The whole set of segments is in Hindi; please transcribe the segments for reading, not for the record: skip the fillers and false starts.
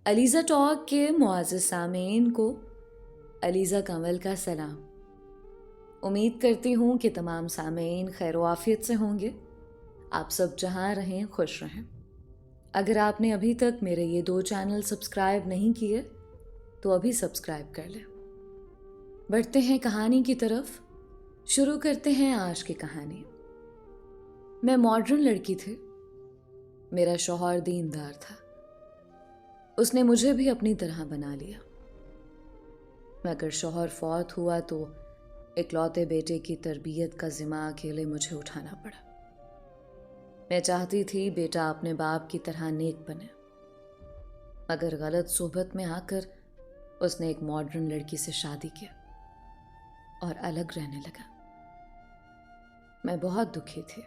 अलीज़ा टॉक के मुआज़्ज़ज़ सामीन को अलीज़ा कंवल का सलाम। उम्मीद करती हूँ कि तमाम सामीन खैर आफियत से होंगे। आप सब जहाँ रहें खुश रहें। अगर आपने अभी तक मेरे ये 2 चैनल सब्सक्राइब नहीं किए तो अभी सब्सक्राइब कर लें। बढ़ते हैं कहानी की तरफ। शुरू करते हैं आज की कहानी। मैं मॉडर्न लड़की थी। मेरा शौहर दीनदार था। उसने मुझे भी अपनी तरह बना लिया। मगर शौहर फौत हुआ तो इकलौते बेटे की तरबियत का जिम्मा अकेले मुझे उठाना पड़ा। मैं चाहती थी बेटा अपने बाप की तरह नेक बने, मगर गलत सोबत में आकर उसने एक मॉडर्न लड़की से शादी की और अलग रहने लगा। मैं बहुत दुखी थी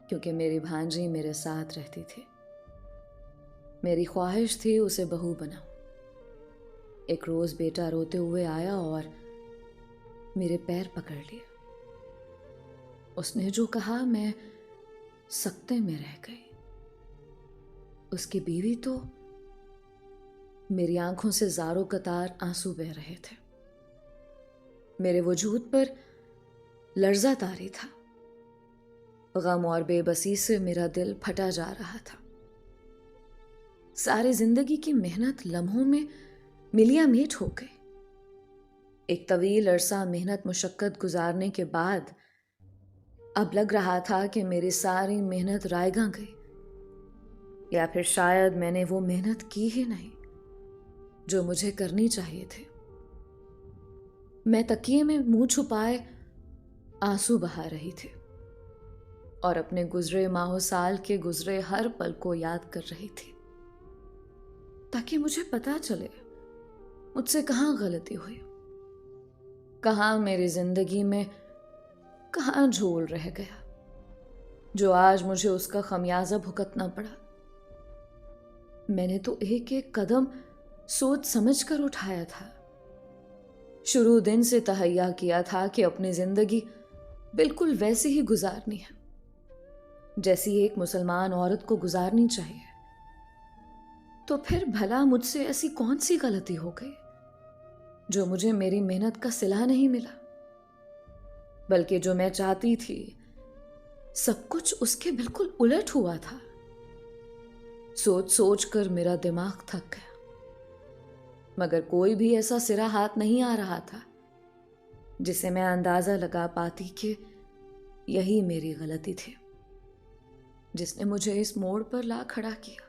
क्योंकि मेरी भांजी मेरे साथ रहती थी। मेरी ख्वाहिश थी उसे बहू बनाऊं। एक रोज बेटा रोते हुए आया और मेरे पैर पकड़ लिए। उसने जो कहा मैं सकते में रह गई। उसकी बीवी तो मेरी आंखों से ज़ारो कतार आंसू बह रहे थे। मेरे वजूद पर लर्जा तारी था। गम और बेबसी से मेरा दिल फटा जा रहा था। सारी जिंदगी की मेहनत लम्हों में मिलिया मीट हो गई। एक तवील अरसा मेहनत मुशक्कत गुजारने के बाद अब लग रहा था कि मेरी सारी मेहनत रायगा गई, या फिर शायद मैंने वो मेहनत की ही नहीं जो मुझे करनी चाहिए थे। मैं तकिए में मुंह छुपाए आंसू बहा रही थी और अपने गुजरे माहो साल के गुजरे हर पल को याद कर रही थी, ताकि मुझे पता चले मुझसे कहाँ गलती हुई, कहाँ मेरी जिंदगी में कहाँ झोल रह गया जो आज मुझे उसका खमियाजा भुगतना पड़ा। मैंने तो एक एक कदम सोच समझ कर उठाया था। शुरू दिन से तहैया किया था कि अपनी जिंदगी बिल्कुल वैसी ही गुजारनी है जैसी एक मुसलमान औरत को गुजारनी चाहिए। तो फिर भला मुझसे ऐसी कौन सी गलती हो गई जो मुझे मेरी मेहनत का सिला नहीं मिला, बल्कि जो मैं चाहती थी सब कुछ उसके बिल्कुल उलट हुआ था। सोच सोच कर मेरा दिमाग थक गया, मगर कोई भी ऐसा सिरा हाथ नहीं आ रहा था जिसे मैं अंदाजा लगा पाती कि यही मेरी गलती थी जिसने मुझे इस मोड़ पर ला खड़ा किया,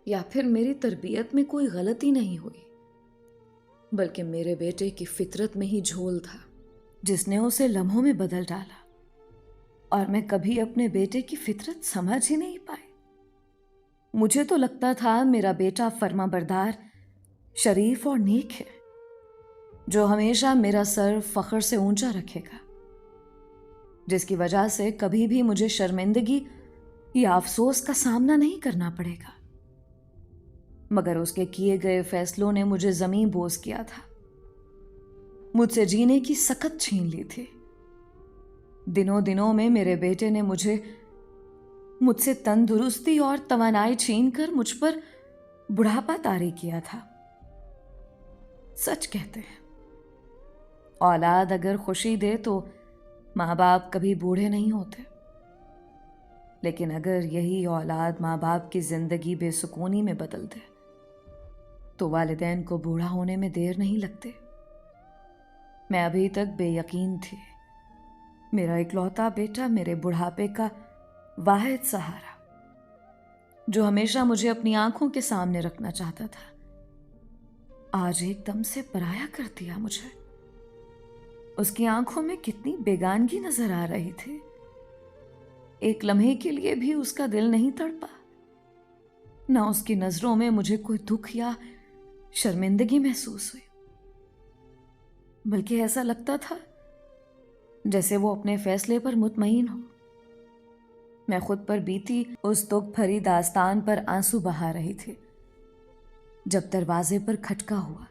या फिर मेरी तरबियत में कोई गलती नहीं हुई बल्कि मेरे बेटे की फितरत में ही झोल था जिसने उसे लम्हों में बदल डाला, और मैं कभी अपने बेटे की फितरत समझ ही नहीं पाई। मुझे तो लगता था मेरा बेटा फर्माबरदार, शरीफ और नेक है जो हमेशा मेरा सर फख्र से ऊंचा रखेगा, जिसकी वजह से कभी भी मुझे शर्मिंदगी या अफसोस का सामना नहीं करना पड़ेगा। मगर उसके किए गए फैसलों ने मुझे जमीन बोझ किया था, मुझसे जीने की सकत छीन ली थी। दिनों दिनों में मेरे बेटे ने मुझसे तंदुरुस्ती और तवानाई छीन कर मुझ पर बुढ़ापा तारी किया था। सच कहते हैं औलाद अगर खुशी दे तो माँ बाप कभी बूढ़े नहीं होते, लेकिन अगर यही औलाद माँ बाप की जिंदगी बेसुकूनी में बदल दे तो वालिदैन को बूढ़ा होने में देर नहीं लगती। मैं अभी तक बेयकीन थी। मेरा इकलौता बेटा मेरे बुढ़ापे का वाहिद सहारा, जो हमेशा मुझे अपनी आंखों के सामने रखना चाहता था, आज एकदम से पराया कर दिया मुझे। उसकी आंखों में कितनी बेगानगी नजर आ रही थी। एक लम्हे के लिए भी उसका दिल नहीं तड़पा। ना उसकी नजरों में मुझे कोई दुख या शर्मिंदगी महसूस हुई, बल्कि ऐसा लगता था जैसे वो अपने फैसले पर मुतमईन हो। मैं खुद पर बीती उस दुख भरी दास्तान पर आंसू बहा रही थी जब दरवाजे पर खटका हुआ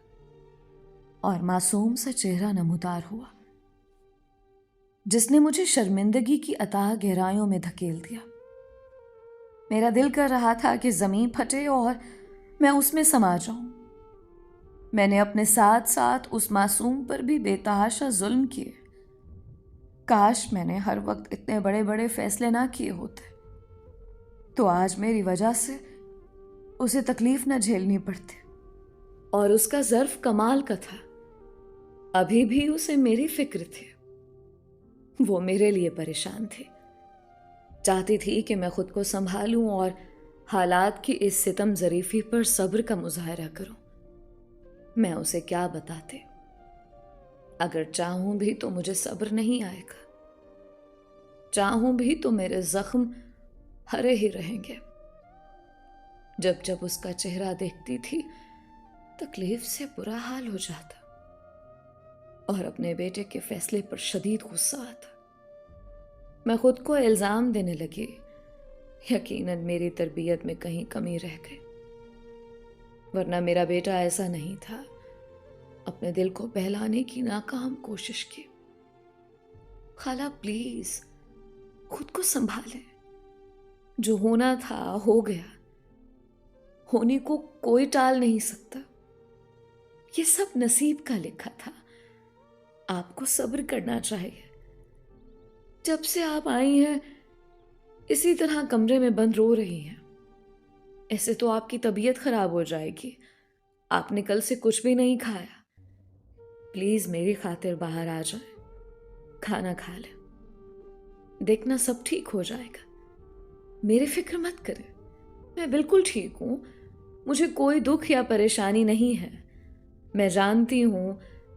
और मासूम सा चेहरा नमूदार हुआ, जिसने मुझे शर्मिंदगी की अथाह गहराइयों में धकेल दिया। मेरा दिल कर रहा था कि जमीन फटे और मैं उसमें समा जाऊं। मैंने अपने साथ साथ उस मासूम पर भी बेतहाशा जुल्म किए। काश मैंने हर वक्त इतने बड़े बड़े फैसले ना किए होते, तो आज मेरी वजह से उसे तकलीफ ना झेलनी पड़ती। और उसका ज़र्फ कमाल का था। अभी भी उसे मेरी फिक्र थी। वो मेरे लिए परेशान थी। चाहती थी कि मैं खुद को संभालूं और हालात की इस सितम ज़रीफी पर सब्र का मुजाहरा करूं। मैं उसे क्या बताती? अगर चाहूं भी तो मुझे सब्र नहीं आएगा। चाहूं भी तो मेरे जख्म हरे ही रहेंगे। जब जब उसका चेहरा देखती थी, तकलीफ से बुरा हाल हो जाता और अपने बेटे के फैसले पर शदीद गुस्सा आता। मैं खुद को इल्जाम देने लगी। यकीनन मेरी तरबियत में कहीं कमी रह गई, वरना मेरा बेटा ऐसा नहीं था। अपने दिल को बहलाने की नाकाम कोशिश की। खाला प्लीज खुद को संभाले। जो होना था हो गया। होने को कोई टाल नहीं सकता। ये सब नसीब का लिखा था। आपको सब्र करना चाहिए। जब से आप आई हैं, इसी तरह कमरे में बंद रो रही हैं। ऐसे तो आपकी तबीयत खराब हो जाएगी। आपने कल से कुछ भी नहीं खाया। प्लीज मेरी खातिर बाहर आ जाए, खाना खा ले। देखना सब ठीक हो जाएगा। मेरी फिक्र मत करें, मैं बिल्कुल ठीक हूं। मुझे कोई दुख या परेशानी नहीं है। मैं जानती हूं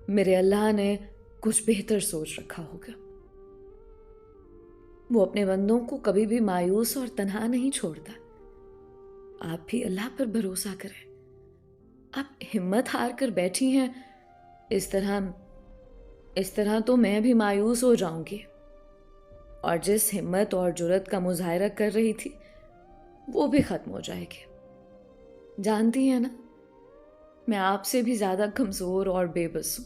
मेरे अल्लाह ने कुछ बेहतर सोच रखा होगा। वो अपने बंदों को कभी भी मायूस और तन्हा नहीं छोड़ता। आप भी अल्लाह पर भरोसा करें। आप हिम्मत हार कर बैठी हैं। इस तरह तो मैं भी मायूस हो जाऊंगी। और जिस हिम्मत और जुर्रत का मुजाहिरा कर रही थी, वो भी खत्म हो जाएगी। जानती हैं ना, मैं आपसे भी ज्यादा कमजोर और बेबस हूं।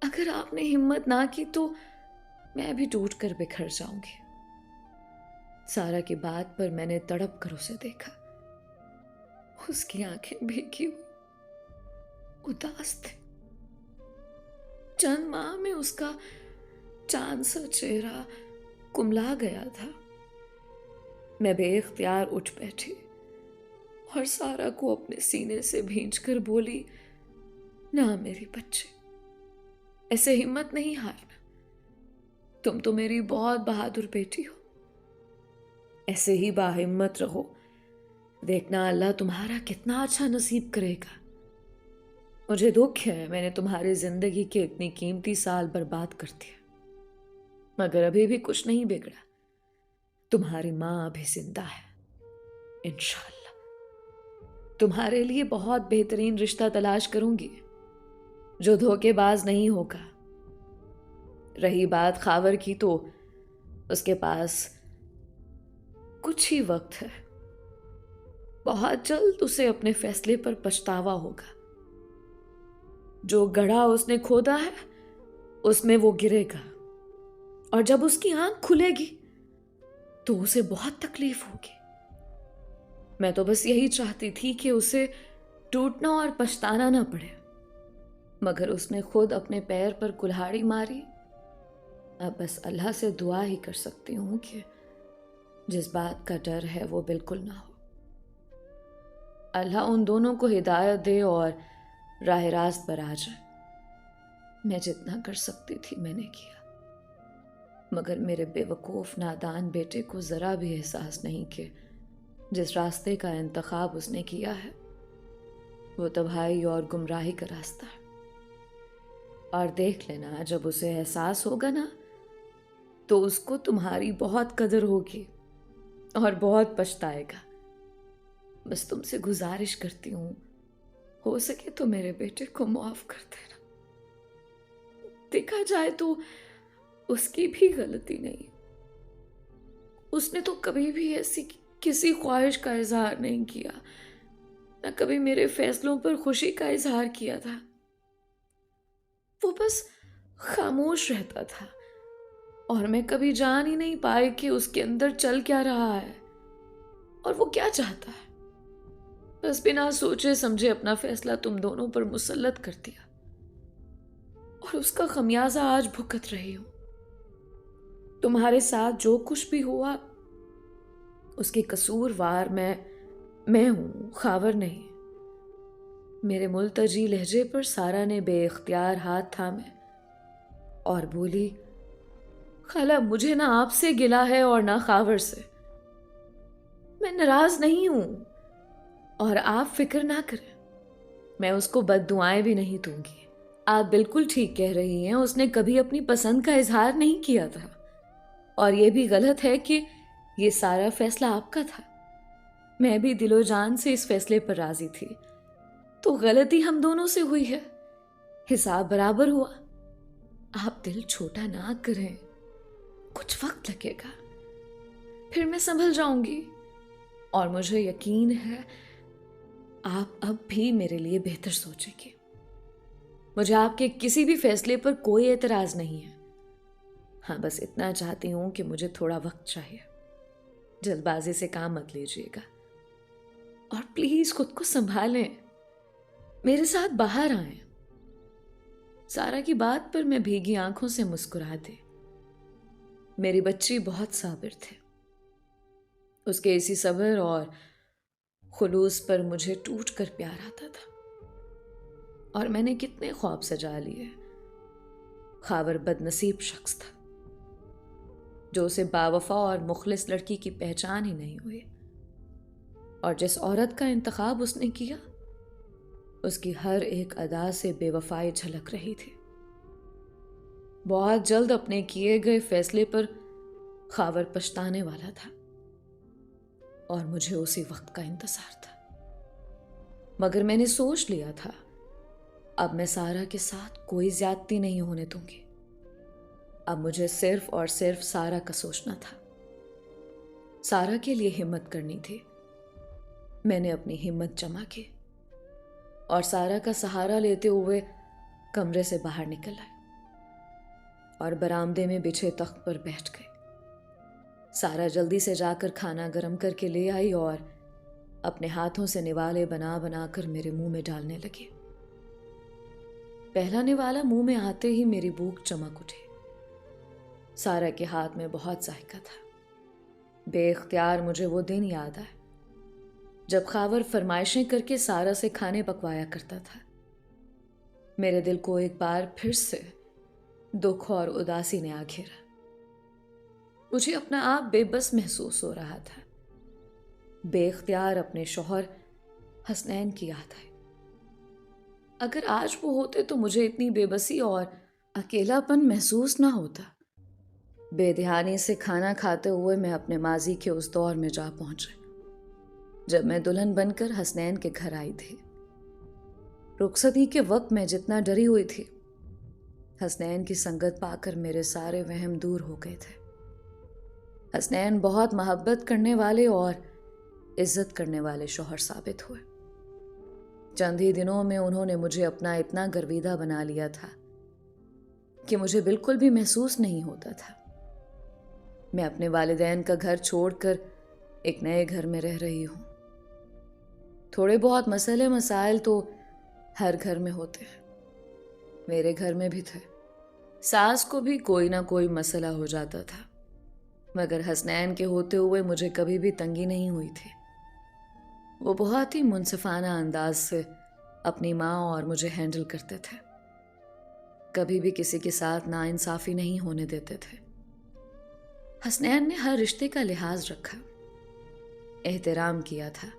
अगर आपने हिम्मत ना की तो मैं भी टूट कर बिखर जाऊंगी। सारा की बात पर मैंने तड़प कर उसे देखा। उसकी आंखें भीगी हुई, उदास थी। चंद माह में उसका चांद सा चेहरा कुमला गया था। मैं बेइख्तियार उठ बैठी और सारा को अपने सीने से भींच कर बोली, ना मेरी बच्चे, ऐसे हिम्मत नहीं हारना। तुम तो मेरी बहुत बहादुर बेटी हो। ऐसे ही बाहिम्मत रहो। देखना अल्लाह तुम्हारा कितना अच्छा नसीब करेगा। मुझे दुख है मैंने तुम्हारी जिंदगी के इतनी कीमती साल बर्बाद कर दिया, मगर अभी भी कुछ नहीं बिगड़ा। तुम्हारी माँ अभी जिंदा है। इंशाअल्लाह तुम्हारे लिए बहुत बेहतरीन रिश्ता तलाश करूंगी, जो धोखेबाज नहीं होगा। रही बात खावर की, तो उसके पास कुछ ही वक्त है। बहुत जल्द उसे अपने फैसले पर पछतावा होगा। जो गड्ढा उसने खोदा है, उसमें वो गिरेगा। और जब उसकी आंख खुलेगी तो उसे बहुत तकलीफ होगी। मैं तो बस यही चाहती थी कि उसे टूटना और पछताना ना पड़े, मगर उसने खुद अपने पैर पर कुल्हाड़ी मारी। अब बस अल्लाह से दुआ ही कर सकती हूं कि जिस बात का डर है वो बिल्कुल ना हो। अल्लाह उन दोनों को हिदायत दे और राह रास्त पर आ जाए। मैं जितना कर सकती थी मैंने किया, मगर मेरे बेवकूफ़ नादान बेटे को ज़रा भी एहसास नहीं कि जिस रास्ते का इंतखाब उसने किया है वो तबाही और गुमराही का रास्ता है। और देख लेना, जब उसे एहसास होगा ना, तो उसको तुम्हारी बहुत कदर होगी और बहुत पछताएगा। बस तुमसे गुजारिश करती हूँ, हो सके तो मेरे बेटे को माफ कर देना। देखा जाए तो उसकी भी गलती नहीं। उसने तो कभी भी ऐसी किसी ख्वाहिश का इजहार नहीं किया, न कभी मेरे फैसलों पर खुशी का इजहार किया था। वो बस खामोश रहता था और मैं कभी जान ही नहीं पाई कि उसके अंदर चल क्या रहा है और वो क्या चाहता है। बस बिना सोचे समझे अपना फैसला तुम दोनों पर मुसल्लत कर दिया और उसका खमियाजा आज भुगत रही हूं। तुम्हारे साथ जो कुछ भी हुआ उसके कसूरवार मैं हूं, खावर नहीं। मेरे मुल्तजी लहजे पर सारा ने बेइख्तियार हाथ थामे और बोली, खाला मुझे ना आपसे गिला है और ना खावर से। मैं नाराज नहीं हूं और आप फिक्र ना करें, मैं उसको बद्दुआएं भी नहीं दूंगी। आप बिल्कुल ठीक कह रही हैं, उसने कभी अपनी पसंद का इजहार नहीं किया था और यह भी गलत है कि यह सारा फैसला आपका था। मैं भी दिलो जान से इस फैसले पर राजी थी, तो गलती हम दोनों से हुई है, हिसाब बराबर हुआ। आप दिल छोटा ना करें, कुछ वक्त लगेगा, फिर मैं संभल जाऊंगी और मुझे यकीन है आप अब भी मेरे लिए बेहतर सोचेंगे। मुझे आपके किसी भी फैसले पर कोई एतराज नहीं है। हाँ, बस इतना चाहती हूं कि मुझे थोड़ा वक्त चाहिए। जल्दबाजी से काम मत लीजिएगा और प्लीज खुद को संभालें, मेरे साथ बाहर आएं। सारा की बात पर मैं भीगी आंखों से मुस्कुरा दी। मेरी बच्ची बहुत साबिर थे, उसके इसी सब्र और खुलूस पर मुझे टूट कर प्यार आता था और मैंने कितने ख्वाब सजा लिए। खावर बदनसीब शख्स था जो उसे बावफा और मुखलिस लड़की की पहचान ही नहीं हुई और जिस औरत का इंतखाब उसने किया उसकी हर एक अदा से बेवफाई झलक रही थी। बहुत जल्द अपने किए गए फैसले पर खावर पछताने वाला था और मुझे उसी वक्त का इंतजार था, मगर मैंने सोच लिया था अब मैं सारा के साथ कोई ज्यादती नहीं होने दूंगी। अब मुझे सिर्फ और सिर्फ सारा का सोचना था, सारा के लिए हिम्मत करनी थी। मैंने अपनी हिम्मत जमा की और सारा का सहारा लेते हुए कमरे से बाहर निकल आए और बरामदे में बिछे तख्त पर बैठ गई। सारा जल्दी से जाकर खाना गर्म करके ले आई और अपने हाथों से निवाले बना बना कर मेरे मुंह में डालने लगी। पहला निवाला मुंह में आते ही मेरी भूख चमक उठी। सारा के हाथ में बहुत जायका था। बेइख्तियार मुझे वो दिन याद आए जब खावर फरमाइशें करके सारा से खाने पकवाया करता था। मेरे दिल को एक बार फिर से दुख और उदासी ने आ घेरा। मुझे अपना आप बेबस महसूस हो रहा था। बेइख्तियार अपने शौहर हसनैन की याद आई। अगर आज वो होते तो मुझे इतनी बेबसी और अकेलापन महसूस ना होता। बेध्यानी से खाना खाते हुए मैं अपने माजी के उस दौर में जा पहुंचे जब मैं दुल्हन बनकर हसनैन के घर आई थी। रुखसती के वक्त मैं जितना डरी हुई थी, हसनैन की संगत पाकर मेरे सारे वहम दूर हो गए थे। हसनैन बहुत मोहब्बत करने वाले और इज्जत करने वाले शौहर साबित हुए। चंद ही दिनों में उन्होंने मुझे अपना इतना गर्विदा बना लिया था कि मुझे बिल्कुल भी महसूस नहीं होता था मैं अपने वालिदैन का घर छोड़कर एक नए घर में रह रही हूं। थोड़े बहुत मसले मसाइल तो हर घर में होते हैं, मेरे घर में भी थे। सास को भी कोई ना कोई मसला हो जाता था, मगर हसनैन के होते हुए मुझे कभी भी तंगी नहीं हुई थी। वो बहुत ही मुनसिफाना अंदाज से अपनी माँ और मुझे हैंडल करते थे, कभी भी किसी के साथ नाइंसाफी नहीं होने देते थे। हसनैन ने हर रिश्ते का लिहाज रखा, एहतराम किया था।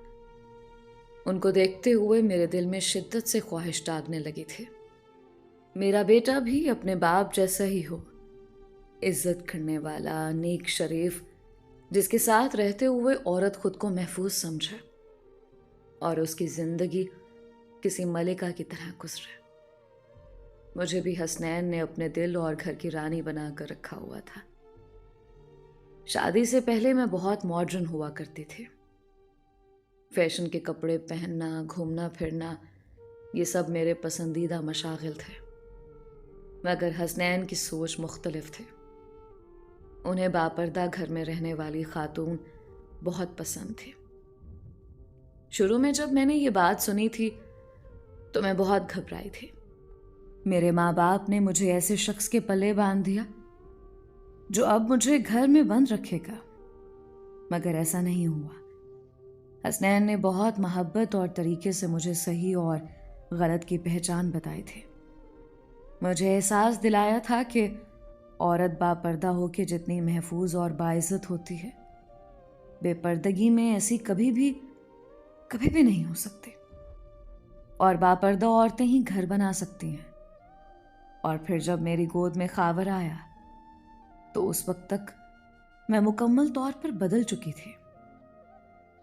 उनको देखते हुए मेरे दिल में शिद्दत से ख्वाहिश जागने लगी थी, मेरा बेटा भी अपने बाप जैसा ही हो, इज्जत करने वाला, नेक, शरीफ, जिसके साथ रहते हुए औरत खुद को महफूज समझे और उसकी जिंदगी किसी मलिका की तरह गुजरे। मुझे भी हसनैन ने अपने दिल और घर की रानी बनाकर रखा हुआ था। शादी से पहले मैं बहुत मॉडर्न हुआ करती थी। फैशन के कपड़े पहनना, घूमना फिरना, ये सब मेरे पसंदीदा मशागिल थे, मगर हसनैन की सोच मुख्तलिफ थी। उन्हें बापर्दा घर में रहने वाली खातून बहुत पसंद थी। शुरू में जब मैंने ये बात सुनी थी तो मैं बहुत घबराई थी। मेरे माँ बाप ने मुझे ऐसे शख्स के पल्ले बांध दिया जो अब मुझे घर में बंद रखेगा, मगर ऐसा नहीं हुआ। हसनैन ने बहुत मोहब्बत और तरीके से मुझे सही और गलत की पहचान बताई थी। मुझे एहसास दिलाया था कि औरत बापर्दा होकर जितनी महफूज और बाइज्जत होती है, बेपर्दगी में ऐसी कभी भी नहीं हो सकती। और बापर्दा औरतें ही घर बना सकती हैं। और फिर जब मेरी गोद में खावर आया तो उस वक्त तक मैं मुकम्मल तौर पर बदल चुकी थी।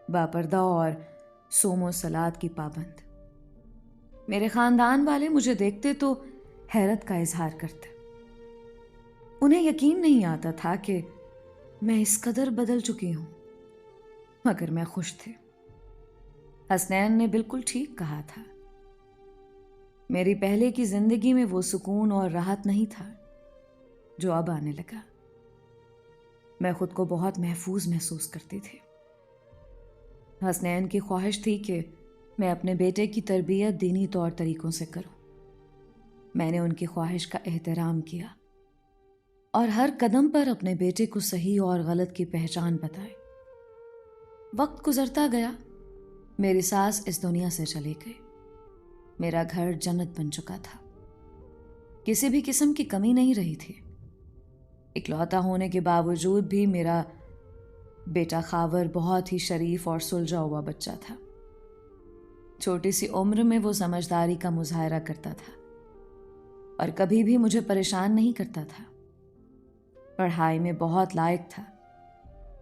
बापर्दा और सोमो सलाद की पाबंद। मेरे खानदान वाले मुझे देखते तो हैरत का इजहार करते। उन्हें यकीन नहीं आता था कि मैं इस कदर बदल चुकी हूं, मगर मैं खुश थी। हसनैन ने बिल्कुल ठीक कहा था। मेरी पहले की जिंदगी में वो सुकून और राहत नहीं था जो अब आने लगा। मैं खुद को बहुत महफूज महसूस करती थी। हसनैन की ख्वाहिश थी कि मैं अपने बेटे की तरबियत दीनी तौर तरीकों से करूं। मैंने उनकी ख्वाहिश का एहतराम किया और हर कदम पर अपने बेटे को सही और गलत की पहचान बताई। वक्त गुजरता गया, मेरी सास इस दुनिया से चली गई। मेरा घर जन्नत बन चुका था। किसी भी किस्म की कमी नहीं रही थी। इकलौता होने के बावजूद भी मेरा बेटा खावर बहुत ही शरीफ और सुलझा हुआ बच्चा था। छोटी सी उम्र में वो समझदारी का मुजाहरा करता था और कभी भी मुझे परेशान नहीं करता था। पढ़ाई में बहुत लायक था।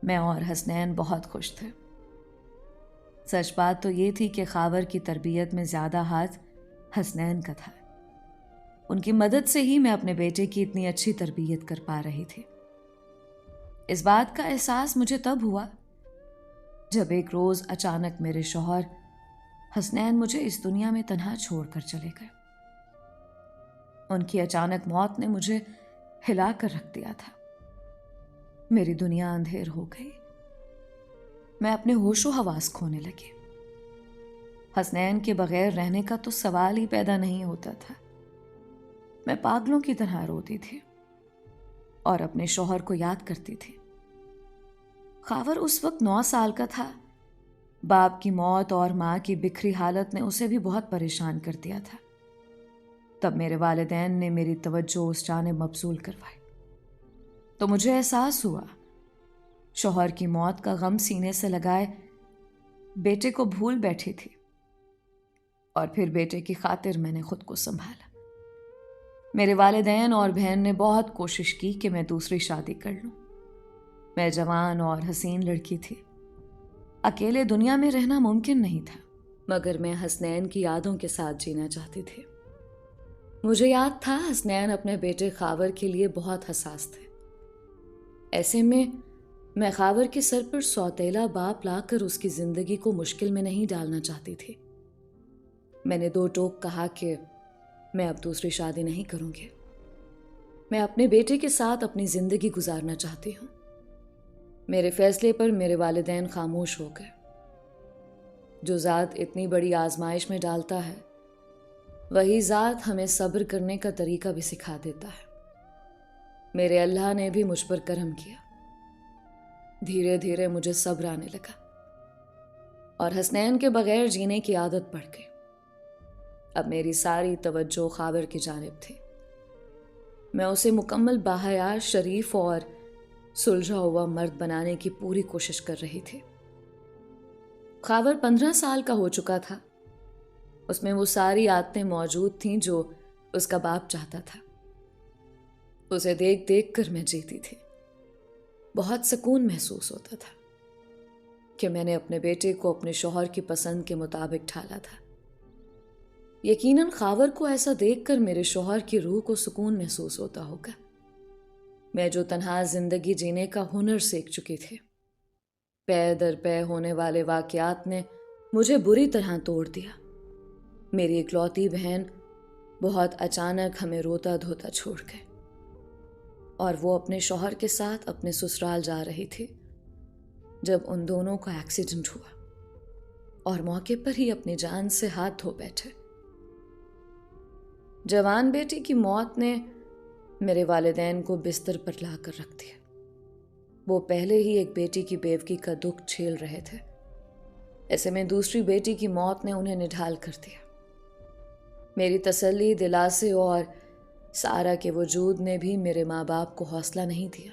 मैं और हसनैन बहुत खुश थे। सच बात तो ये थी कि खावर की तरबियत में ज़्यादा हाथ हसनैन का था। उनकी मदद से ही मैं अपने बेटे की इतनी अच्छी तरबियत कर पा रही थी। इस बात का एहसास मुझे तब हुआ जब एक रोज़ अचानक मेरे शौहर हसनैन मुझे इस दुनिया में तन्हा छोड़कर चले गए। उनकी अचानक मौत ने मुझे हिला कर रख दिया था। मेरी दुनिया अंधेर हो गई। मैं अपने होशो हवास खोने लगी। हसनैन के बगैर रहने का तो सवाल ही पैदा नहीं होता था। मैं पागलों की तरह रोती थी और अपने शौहर को याद करती थी। खावर उस वक्त 9 साल का था। बाप की मौत और माँ की बिखरी हालत ने उसे भी बहुत परेशान कर दिया था। तब मेरे वालिदैन ने मेरी तवज्जो उस जानिब मबसूल करवाई तो मुझे एहसास हुआ शौहर की मौत का गम सीने से लगाए बेटे को भूल बैठी थी। और फिर बेटे की खातिर मैंने खुद को संभाला। मेरे वालिदैन और बहन ने बहुत कोशिश की कि मैं दूसरी शादी कर लूं। मैं जवान और हसीन लड़की थी। अकेले दुनिया में रहना मुमकिन नहीं था, मगर मैं हसनैन की यादों के साथ जीना चाहती थी। मुझे याद था हसनैन अपने बेटे खावर के लिए बहुत हसास थे। ऐसे में मैं खावर के सर पर सौतेला बाप लाकर उसकी जिंदगी को मुश्किल में नहीं डालना चाहती थी। मैंने 2 टोक कहा कि मैं अब दूसरी शादी नहीं करूंगी। मैं अपने बेटे के साथ अपनी जिंदगी गुजारना चाहती हूं। मेरे फैसले पर मेरे वालिदैन खामोश हो गए। जो ज़ात इतनी बड़ी आजमाइश में डालता है, वही ज़ात हमें सब्र करने का तरीका भी सिखा देता है। मेरे अल्लाह ने भी मुझ पर करम किया। धीरे धीरे मुझे सब्र आने लगा और हसनैन के बगैर जीने की आदत पड़ गई। अब मेरी सारी तवज्जो खावर की जानिब थी। मैं उसे मुकम्मल बाहया, शरीफ और सुलझा हुआ मर्द बनाने की पूरी कोशिश कर रही थी। खावर 15 साल का हो चुका था। उसमें वो सारी आदतें मौजूद थीं जो उसका बाप चाहता था। उसे देख देख कर मैं जीती थी। बहुत सुकून महसूस होता था कि मैंने अपने बेटे को अपने शौहर की पसंद के मुताबिक ढाला था। यकीनन खावर को ऐसा देखकर मेरे शौहर की रूह को सुकून महसूस होता होगा। मैं जो तन्हा जिंदगी जीने का हुनर सीख चुकी थी, पै दर पै होने वाले वाकयात ने मुझे बुरी तरह तोड़ दिया। मेरी इकलौती बहन बहुत अचानक हमें रोता धोता छोड़ गए और वो अपने शौहर के साथ अपने ससुराल जा रही थी जब उन दोनों का एक्सीडेंट हुआ और मौके पर ही अपनी जान से हाथ धो बैठे। जवान बेटी की मौत ने मेरे वालिदैन को बिस्तर पर लाकर रख दिया। वो पहले ही एक बेटी की बेवकी का दुख झेल रहे थे, ऐसे में दूसरी बेटी की मौत ने उन्हें निढाल कर दिया। मेरी तसल्ली, दिलासे और सारा के वजूद ने भी मेरे माँ बाप को हौसला नहीं दिया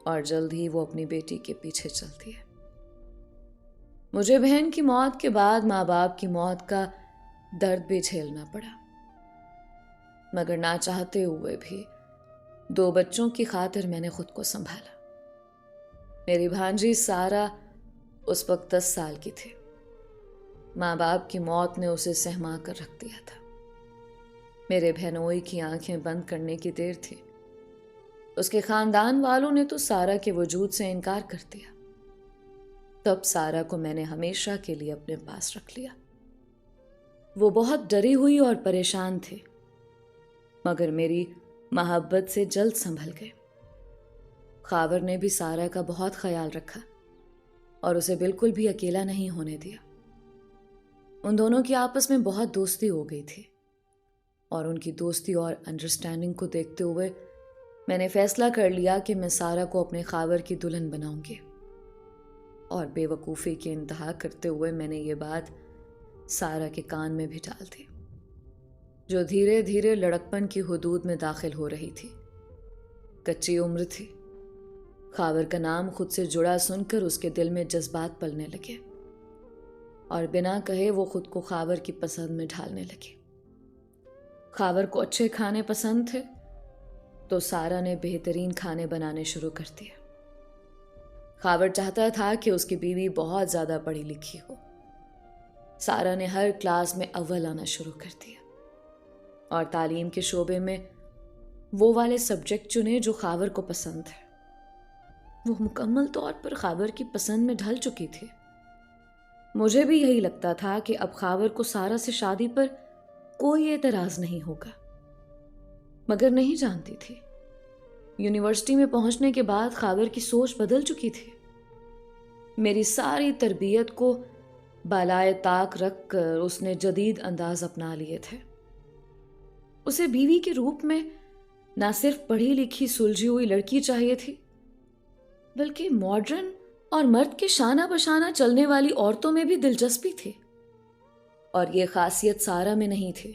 और जल्द ही वो अपनी बेटी के पीछे चल दिए। मुझे बहन की मौत के बाद माँ बाप की मौत का दर्द भी झेलना पड़ा, मगर ना चाहते हुए भी 2 बच्चों की खातिर मैंने खुद को संभाला। मेरी भांजी सारा उस वक्त 10 साल की थी। माँ बाप की मौत ने उसे सहमा कर रख दिया था। मेरे बहनोई की आंखें बंद करने की देर थी। उसके खानदान वालों ने तो सारा के वजूद से इनकार कर दिया। तब सारा को मैंने हमेशा के लिए अपने पास रख लिया। वो बहुत डरी हुई और परेशान थे, मगर मेरी मोहब्बत से जल्द संभल गए। खावर ने भी सारा का बहुत ख्याल रखा और उसे बिल्कुल भी अकेला नहीं होने दिया। उन दोनों की आपस में बहुत दोस्ती हो गई थी और उनकी दोस्ती और अंडरस्टैंडिंग को देखते हुए मैंने फैसला कर लिया कि मैं सारा को अपने खावर की दुल्हन बनाऊंगी। और बेवकूफ़ी की इंतहा करते हुए मैंने ये बात सारा के कान में भी डाल दी, जो धीरे धीरे लड़कपन की हुदूद में दाखिल हो रही थी। कच्ची उम्र थी। खावर का नाम खुद से जुड़ा सुनकर उसके दिल में जज्बात पलने लगे और बिना कहे वो खुद को खावर की पसंद में ढालने लगी। खावर को अच्छे खाने पसंद थे तो सारा ने बेहतरीन खाने बनाने शुरू कर दिए। खावर चाहता था कि उसकी बीवी बहुत ज़्यादा पढ़ी लिखी हो। सारा ने हर क्लास में अव्वल आना शुरू कर दिया और तालीम के शोबे में वो वाले सब्जेक्ट चुने जो खावर को पसंद है। वो मुकम्मल तौर पर खावर की पसंद में ढल चुकी थी। मुझे भी यही लगता था कि अब खावर को सारा से शादी पर कोई एतराज़ नहीं होगा, मगर नहीं जानती थी यूनिवर्सिटी में पहुंचने के बाद खावर की सोच बदल चुकी थी। मेरी सारी तरबियत को बालाए ताक रख कर उसने जदीद अंदाज अपना लिए थे। उसे बीवी के रूप में ना सिर्फ पढ़ी लिखी सुलझी हुई लड़की चाहिए थी, बल्कि मॉडर्न और मर्द के शाना बशाना चलने वाली औरतों में भी दिलचस्पी थी। और ये खासियत सारा में नहीं थी,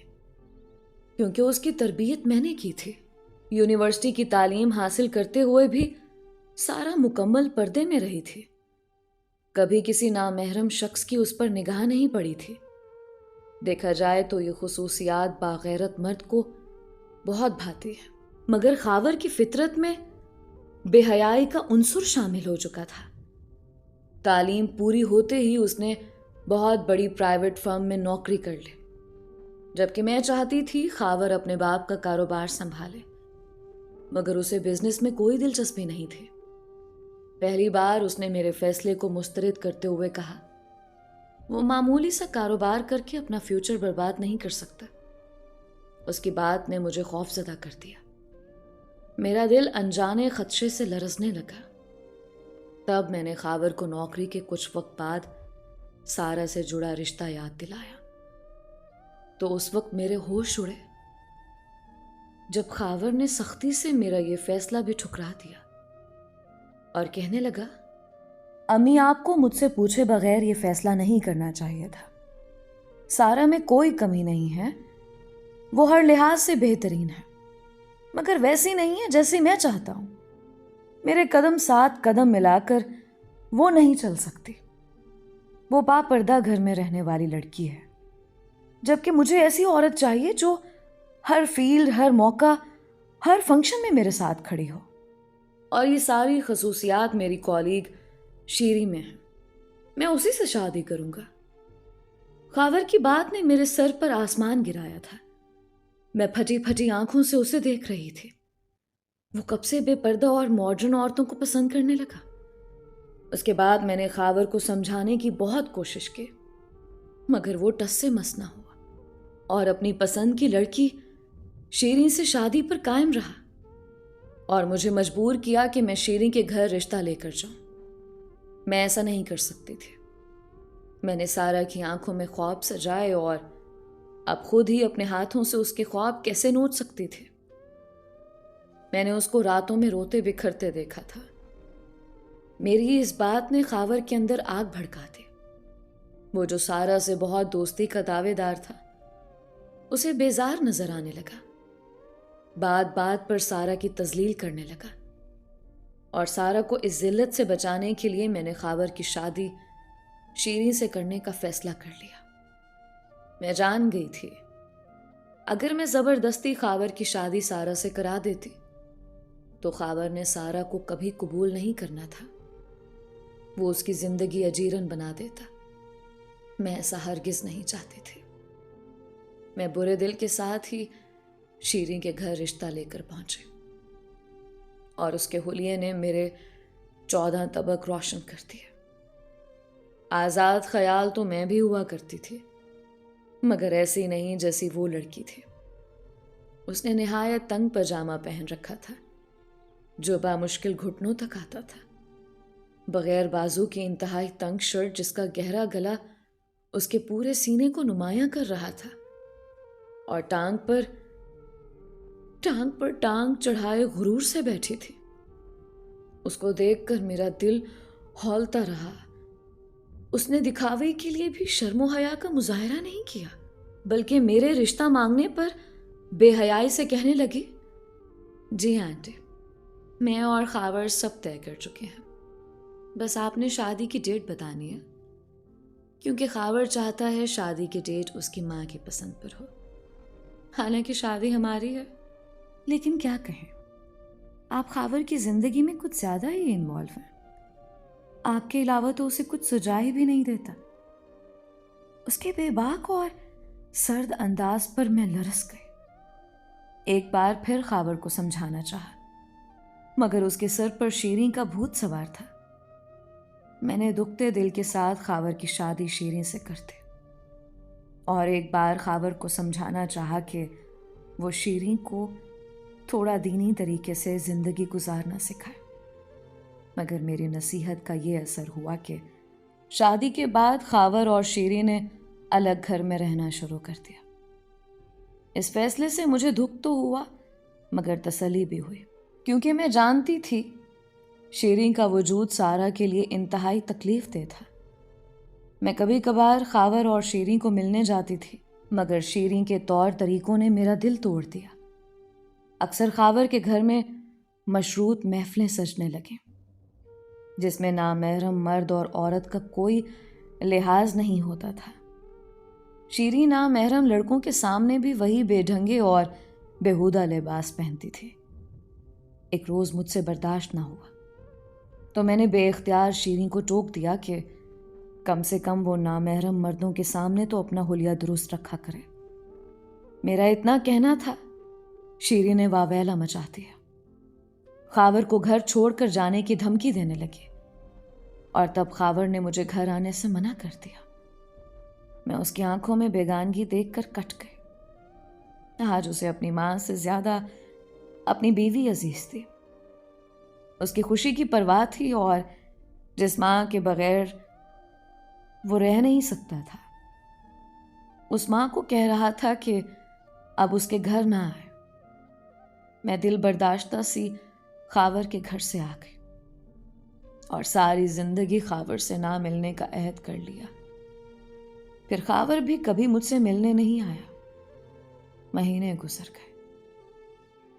क्योंकि उसकी तरबियत मैंने की थी। यूनिवर्सिटी की तालीम हासिल करते हुए भी सारा मुकम्मल पर्दे में रही थी। कभी किसी नामहरम शख्स की उस पर निगाह नहीं पड़ी थी। देखा जाए तो ये खुसूसियात बागैरत मर्द को बहुत भाती है, मगर खावर की फितरत में बेहयाई का उन्सुर शामिल हो चुका था। तालीम पूरी होते ही उसने बहुत बड़ी प्राइवेट फर्म में नौकरी कर ली, जबकि मैं चाहती थी खावर अपने बाप का कारोबार संभाले, मगर उसे बिजनेस में कोई दिलचस्पी नहीं थी। पहली बार उसने मेरे फैसले को मुस्तरद करते हुए कहा, वो मामूली सा कारोबार करके अपना फ्यूचर बर्बाद नहीं कर सकता। उसकी बात ने मुझे खौफजदा कर दिया। मेरा दिल अनजाने खदशे से लरजने लगा। तब मैंने खावर को नौकरी के कुछ वक्त बाद सारा से जुड़ा रिश्ता याद दिलाया, तो उस वक्त मेरे होश उड़े जब खावर ने सख्ती से मेरा ये फैसला भी ठुकरा दिया और कहने लगा, अम्मी आपको मुझसे पूछे बगैर ये फैसला नहीं करना चाहिए था। सारा में कोई कमी नहीं है, वो हर लिहाज से बेहतरीन है, मगर वैसी नहीं है जैसी मैं चाहता हूं। मेरे कदम साथ कदम मिलाकर वो नहीं चल सकती। वो बापर्दा घर में रहने वाली लड़की है, जबकि मुझे ऐसी औरत चाहिए जो हर फील्ड, हर मौका, हर फंक्शन में मेरे साथ खड़ी हो। और ये सारी खसूसियात मेरी कॉलीग शीरी में है। मैं उसी से शादी करूंगा। खावर की बात ने मेरे सर पर आसमान गिराया था। मैं फटी फटी आंखों से उसे देख रही थी। वो कब से बेपर्दा और मॉडर्न औरतों को पसंद करने लगा। उसके बाद मैंने खावर को समझाने की बहुत कोशिश की, मगर वो टस से मस ना हुआ और अपनी पसंद की लड़की शीरी से शादी पर कायम रहा और मुझे मजबूर किया कि मैं शीरी के घर रिश्ता लेकर जाऊं। मैं ऐसा नहीं कर सकती थी। मैंने सारा की आंखों में ख्वाब सजाए और अब खुद ही अपने हाथों से उसके ख्वाब कैसे नोच सकती थी। मैंने उसको रातों में रोते बिखरते देखा था। मेरी इस बात ने खावर के अंदर आग भड़का दी। वो जो सारा से बहुत दोस्ती का दावेदार था, उसे बेजार नजर आने लगा। बात बात पर सारा की तजलील करने लगा और सारा को इस जिल्लत से बचाने के लिए मैंने खावर की शादी शीरीन से करने का फैसला कर लिया। मैं जान गई थी अगर मैं जबरदस्ती खावर की शादी सारा से करा देती तो खावर ने सारा को कभी कबूल नहीं करना था। वो उसकी जिंदगी अजीरन बना देता। मैं ऐसा हरगिज नहीं चाहती थी। मैं बुरे दिल के साथ ही शीरीन के घर रिश्ता लेकर पहुंचे और उसके हुलिये ने मेरे 14 तबक रोशन कर दिए। आजाद ख्याल तो मैं भी हुआ करती थी, मगर ऐसी नहीं जैसी वो लड़की थी। उसने निहायत तंग पजामा पहन रखा था जो बामुश्किल घुटनों तक आता था, बगैर बाजू की इंतहाई तंग शर्ट जिसका गहरा गला उसके पूरे सीने को नुमायां कर रहा था, और टांग पर टांग चढ़ाए गुरूर से बैठी थी। उसको देखकर मेरा दिल हौलता रहा। उसने दिखावे के लिए भी शर्मो हया का मुजाहरा नहीं किया, बल्कि मेरे रिश्ता मांगने पर बेहयाई से कहने लगी, जी आंटी, मैं और खावर सब तय कर चुके हैं, बस आपने शादी की डेट बतानी है, क्योंकि खावर चाहता है शादी की डेट उसकी माँ की पसंद पर हो। हालांकि शादी हमारी है, लेकिन क्या कहें, आप खावर की जिंदगी में कुछ ज्यादा ही इन्वॉल्व हैं। आपके अलावा तो उसे कुछ सुझाई भी नहीं देता। उसके बेबाक और सर्द अंदाज पर मैं लरस गई। एक बार फिर खावर को समझाना चाहा, मगर उसके सर पर शीरीन का भूत सवार था। मैंने दुखते दिल के साथ खावर की शादी शीरीन से कर दी और एक बार खावर को समझाना चाहा कि वो शीरीन को थोड़ा दीनी तरीके से जिंदगी गुजारना सिखाए, मगर मेरी नसीहत का ये असर हुआ कि शादी के बाद खावर और शीरीन ने अलग घर में रहना शुरू कर दिया। इस फैसले से मुझे दुख तो हुआ, मगर तसल्ली भी हुई, क्योंकि मैं जानती थी शीरीन का वजूद सारा के लिए इंतहाई तकलीफ दे था। मैं कभी कभार खावर और शीरीन को मिलने जाती थी, मगर शीरीन के तौर तरीकों ने मेरा दिल तोड़ दिया। अक्सर खावर के घर में मशरूत महफिलें सजने लगे, जिसमें नामहरम मर्द और औरत का कोई लिहाज नहीं होता था। शीरीन नामहरम लड़कों के सामने भी वही बेढंगे और बेहुदा लिबास पहनती थी। एक रोज मुझसे बर्दाश्त ना हुआ तो मैंने बेइख्तियार शीरीन को टोक दिया कि कम से कम वो नामहरम मर्दों के सामने तो अपना हुलिया दुरुस्त रखा करे। मेरा इतना कहना था, शीरीन ने वावेला मचा दिया। खावर को घर छोड़कर जाने की धमकी देने लगी और तब खावर ने मुझे घर आने से मना कर दिया। मैं उसकी आंखों में बेगानगी देखकर कट गई। आज उसे अपनी मां से ज्यादा अपनी बीवी अजीज थी। उसकी खुशी की परवाह थी और जिस मां के बगैर वो रह नहीं सकता था, उस मां को कह रहा था कि अब उसके घर ना आए। मैं दिल बर्दाश्ता सी खावर के घर से आ गई और सारी जिंदगी खावर से ना मिलने का अहद कर लिया। फिर खावर भी कभी मुझसे मिलने नहीं आया। महीने गुजर गए।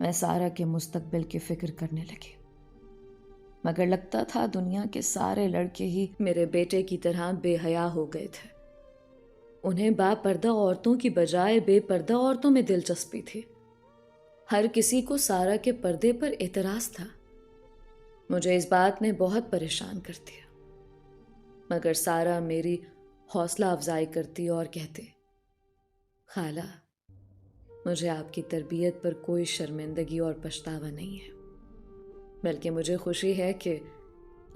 मैं सारा के मुस्तकबिल की फिक्र करने लगी, मगर लगता था दुनिया के सारे लड़के ही मेरे बेटे की तरह बेहया हो गए थे। उन्हें बापर्दा औरतों की बजाय बेपर्दा औरतों में दिलचस्पी थी। हर किसी को सारा के पर्दे पर एतराज था। मुझे इस बात ने बहुत परेशान कर दिया, मगर सारा मेरी हौसला अफजाई करती और कहते, खाला, मुझे आपकी तरबियत पर कोई शर्मिंदगी और पछतावा नहीं है, बल्कि मुझे खुशी है कि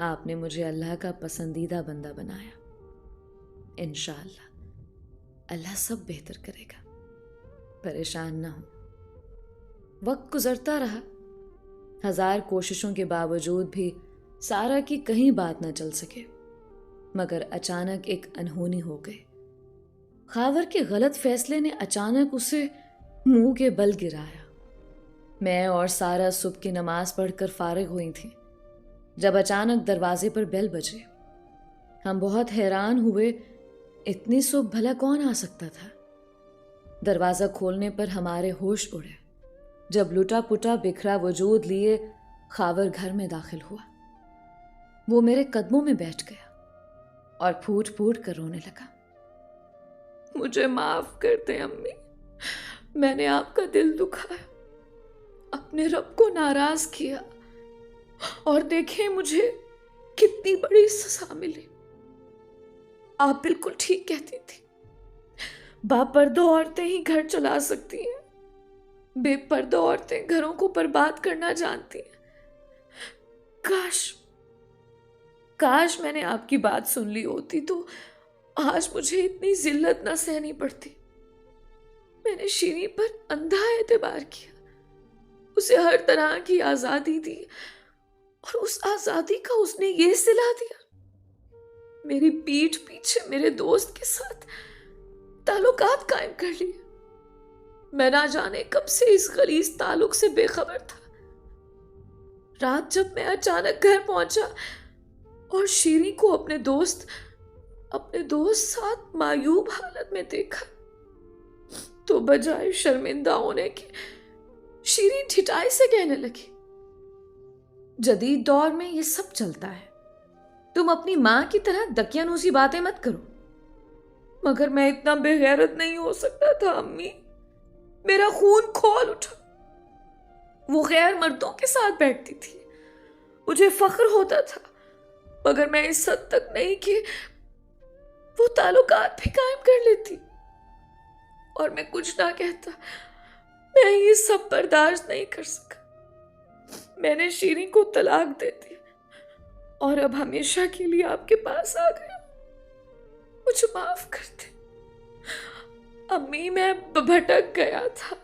आपने मुझे अल्लाह का पसंदीदा बंदा बनाया। इंशाअल्लाह अल्लाह सब बेहतर करेगा, परेशान ना हो। वक्त गुजरता रहा। 1000 कोशिशों के बावजूद भी सारा की कहीं बात न चल सके, मगर अचानक एक अनहोनी हो गई। खावर के गलत फैसले ने अचानक उसे मुंह के बल गिराया। मैं और सारा सुबह की नमाज पढ़कर फारिग हुई थी जब अचानक दरवाजे पर बेल बजे। हम बहुत हैरान हुए, इतनी सुबह भला कौन आ सकता था। दरवाजा खोलने पर हमारे होश उड़े जब लुटा पुटा बिखरा वजूद लिए खावर घर में दाखिल हुआ। वो मेरे कदमों में बैठ गया और फूट फूट कर रोने लगा। मुझे माफ कर दे अम्मी, मैंने आपका दिल दुखाया, अपने रब को नाराज किया और देखें मुझे कितनी बड़ी सजा मिली। आप बिल्कुल ठीक कहती थी, बापर्दा औरतें ही घर चला सकती हैं, बेपर्दा औरतें घरों को बर्बाद करना जानती हैं। काश मैंने आपकी बात सुन ली होती तो आज मुझे इतनी जिल्लत ना सहनी पड़ती। मैंने शीरी पर अंधा एतबार किया, उसे हर तरह की आजादी दी और उस आजादी का उसने ये सिला दिया। मेरी पीठ पीछे मेरे दोस्त के साथ ताल्लुकात कायम कर लिए। मैं ना जाने कब से इस गलीज ताल्लुक से बेखबर था। रात जब मैं अचानक घर पहुंचा और शीरी को अपने दोस्त साथ मायूब हालत में देखा तो बजाय शर्मिंदा होने के शीरी ठिठाई से कहने लगी, जदीद दौर में ये सब चलता है, तुम अपनी मां की तरह दकियानूसी बातें मत करो। मगर मैं इतना बेगैरत नहीं हो सकता था अम्मी, मेरा खून खौल उठा। वो गैर मर्दों के साथ बैठती थी, मुझे फख्र होता था, मगर मैं इस हद तक नहीं कि वो ताल्लुकात भी कायम कर लेती। और मैं कुछ ना कहता, मैं ये सब बर्दाश्त नहीं कर सका। मैंने शीरी को तलाक दे दी और अब हमेशा के लिए आपके पास आ गया। मुझे माफ कर दे अम्मी, मैं भटक गया था,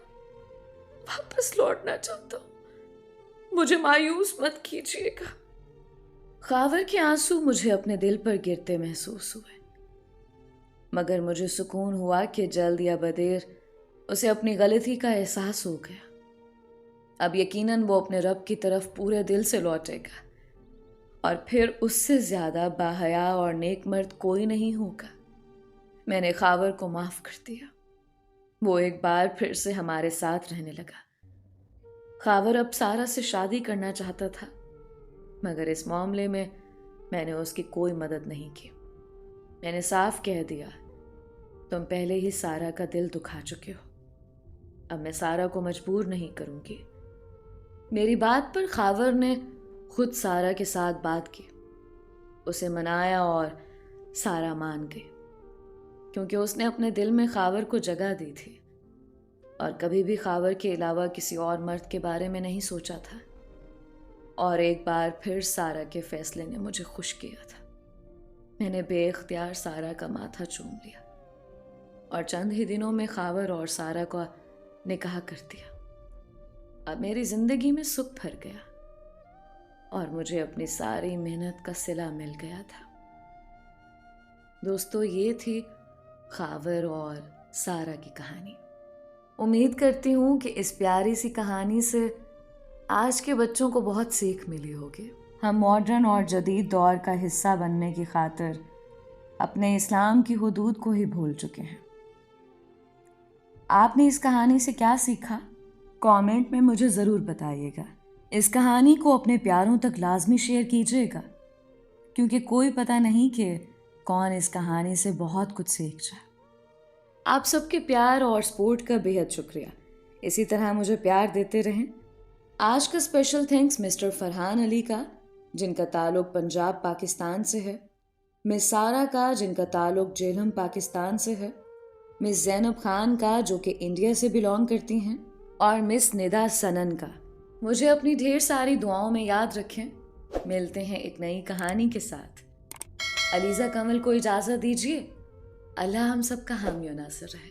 वापस लौटना चाहता हूं, मुझे मायूस मत कीजिएगा। खावर के आंसू मुझे अपने दिल पर गिरते महसूस हुए, मगर मुझे सुकून हुआ कि जल्द या बदेर उसे अपनी गलती का एहसास हो गया। अब यकीनन वो अपने रब की तरफ पूरे दिल से लौटेगा और फिर उससे ज्यादा बाहया और नेक मर्द कोई नहीं होगा। मैंने खावर को माफ कर दिया। वो एक बार फिर से हमारे साथ रहने लगा। खावर अब सारा से शादी करना चाहता था, मगर इस मामले में मैंने उसकी कोई मदद नहीं की। मैंने साफ कह दिया, तुम पहले ही सारा का दिल दुखा चुके हो, अब मैं सारा को मजबूर नहीं करूंगी। मेरी बात पर खावर ने खुद सारा के साथ बात की, उसे मनाया और सारा मान गई, क्योंकि उसने अपने दिल में खावर को जगह दी थी और कभी भी खावर के अलावा किसी और मर्द के बारे में नहीं सोचा था। और एक बार फिर सारा के फैसले ने मुझे खुश किया था। मैंने बेइख्तियार सारा का माथा चूम लिया और चंद ही दिनों में खावर और सारा का निकाह कर दिया। अब मेरी जिंदगी में सुख भर गया और मुझे अपनी सारी मेहनत का सिला मिल गया था। दोस्तों, ये थी खावर और सारा की कहानी। उम्मीद करती हूँ कि इस प्यारी सी कहानी से आज के बच्चों को बहुत सीख मिली होगी। हम मॉडर्न और जदीद दौर का हिस्सा बनने की खातिर अपने इस्लाम की हुदूद को ही भूल चुके हैं। आपने इस कहानी से क्या सीखा? कमेंट में मुझे ज़रूर बताइएगा। इस कहानी को अपने प्यारों तक लाजमी शेयर कीजिएगा, क्योंकि कोई पता नहीं कि कौन इस कहानी से बहुत कुछ सीख जाए। आप सबके प्यार और सपोर्ट का बेहद शुक्रिया। इसी तरह मुझे प्यार देते रहें। आज का special thanks mister Farhan Ali का, जिनका ताल्लुक पंजाब पाकिस्तान से है, मिस सारा का, जिनका ताल्लुक जेलहम पाकिस्तान से है, मिस जैनब खान का, जो कि इंडिया से बिलोंग करती हैं, और मिस निदा सनन का। मुझे अपनी ढेर सारी दुआओं में याद रखें। मिलते हैं एक नई कहानी के साथ। अलीज़ा कमल को इजाज़त दीजिए। अल्लाह हम सबका हामी और नासिर रहे।